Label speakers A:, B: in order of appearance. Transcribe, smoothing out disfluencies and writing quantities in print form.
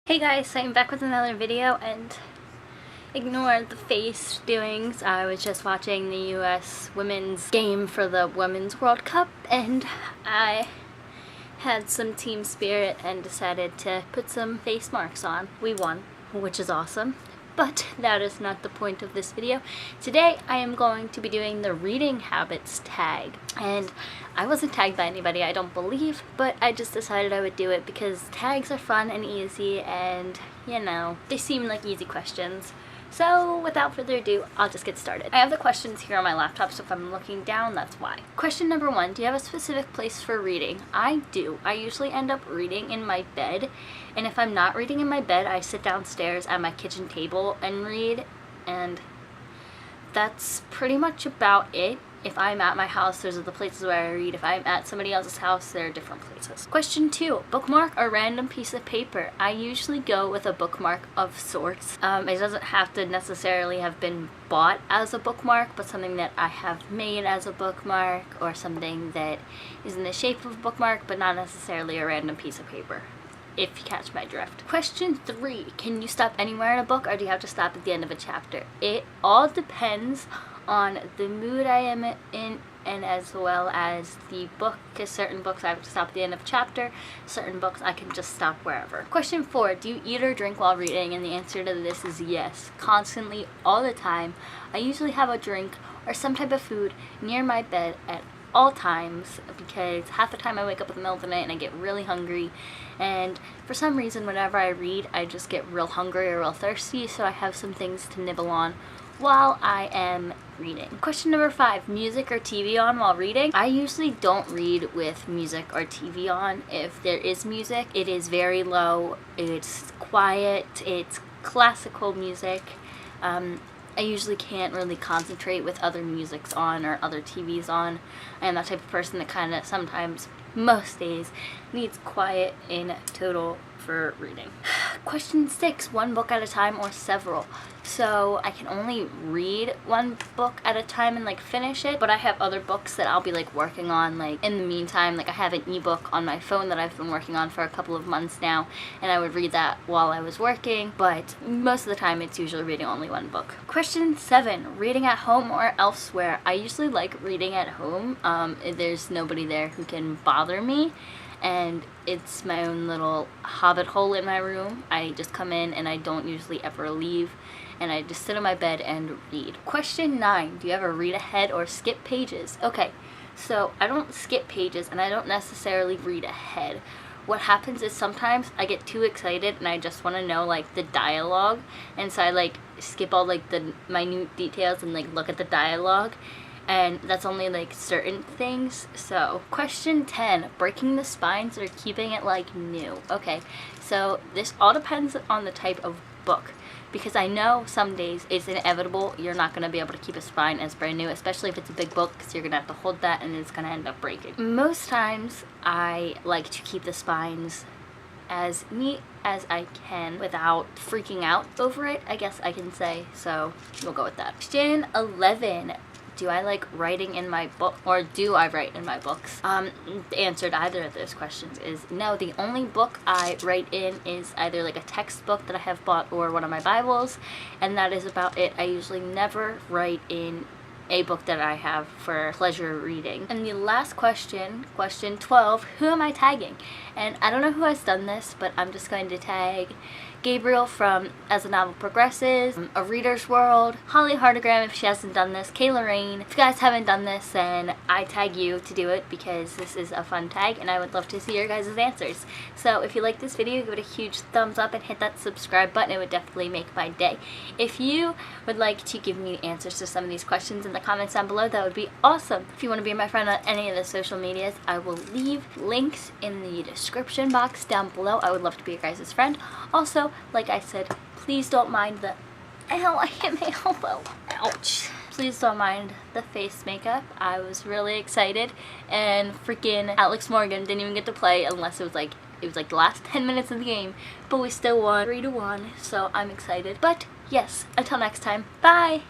A: Hey guys, so I'm back with another video, and ignore the face doings. I was just watching the US women's game for the Women's World Cup, and I had some team spirit and decided to put some face marks on. We won, which is awesome. But that is not the point of this video. Today I am going to be doing the reading habits tag. And I wasn't tagged by anybody, I don't believe, but I just decided I would do it because tags are fun and easy and, you know, they seem like easy questions. So without further ado, I'll just get started. I have the questions here on my laptop, so if I'm looking down, that's why. Question number 1, do you have a specific place for reading? I do. I usually end up reading in my bed, and if I'm not reading in my bed, I sit downstairs at my kitchen table and read, and that's pretty much about it. If I'm at my house, those are the places where I read. If I'm at somebody else's house, there are different places. Question 2, bookmark or random piece of paper? I usually go with a bookmark of sorts. It doesn't have to necessarily have been bought as a bookmark, but something that I have made as a bookmark, or something that is in the shape of a bookmark, but not necessarily a random piece of paper, if you catch my drift. Question 3, can you stop anywhere in a book, or do you have to stop at the end of a chapter? It all depends on the mood I am in, and as well as the book, because certain books I have to stop at the end of a chapter, certain books I can just stop wherever. Question 4, do you eat or drink while reading? And the answer to this is yes. Constantly, all the time. I usually have a drink or some type of food near my bed at all times, because half the time I wake up in the middle of the night and I get really hungry, and for some reason whenever I read I just get real hungry or real thirsty, so I have some things to nibble on while I am reading. Question number 5, music or TV on while reading? I usually don't read with music or TV on. If there is music, it is very low, it's quiet, it's classical music. I usually can't really concentrate with other musics on or other TVs on. I am that type of person that kind of sometimes, most days, needs quiet in total for reading. Question 6, one book at a time or several? So I can only read one book at a time and like finish it, but I have other books that I'll be like working on like in the meantime. Like I have an ebook on my phone that I've been working on for a couple of months now, and I would read that while I was working, but most of the time it's usually reading only one book. Question 7, reading at home or elsewhere? I usually like reading at home. There's nobody there who can bother me, and it's my own little hobbit hole in my room. I just come in and I don't usually ever leave, and I just sit on my bed and read. Question 9, do you ever read ahead or skip pages? Okay, so I don't skip pages and I don't necessarily read ahead. What happens is sometimes I get too excited and I just want to know like the dialogue, and so I like skip all like the minute details and like look at the dialogue, and that's only like certain things. So question 10, breaking the spines or keeping it like new? Okay, so this all depends on the type of book, because I know some days it's inevitable you're not going to be able to keep a spine as brand new, especially if it's a big book, because you're going to have to hold that and it's going to end up breaking. Most times I like to keep the spines as neat as I can without freaking out over it, I guess I can say, so we'll go with that. Question 11, do I like writing in my book, or do I write in my books? The answer to either of those questions is no. The only book I write in is either like a textbook that I have bought or one of my Bibles, and that is about it. I usually never write in a book that I have for pleasure reading. And the last question, question 12, who am I tagging? And I don't know who has done this, but I'm just going to tag Gabriel from Asthenovelprogresses, A Reader's World, Holly Hardigram if she hasn't done this, Kayla Rayne. If you guys haven't done this, then I tag you to do it because this is a fun tag and I would love to see your guys' answers. So if you like this video, give it a huge thumbs up and hit that subscribe button. It would definitely make my day. If you would like to give me answers to some of these questions in the comments down below, that would be awesome. If you want to be my friend on any of the social medias, I will leave links in the description box down below. I would love to be your guys' friend. Also, like I said, please don't mind the... Ow, I hit my elbow. Ouch. Please don't mind the face makeup. I was really excited, and freaking Alex Morgan didn't even get to play unless it was like the last 10 minutes of the game, but we still won 3-1, so I'm excited. But yes, until next time, bye!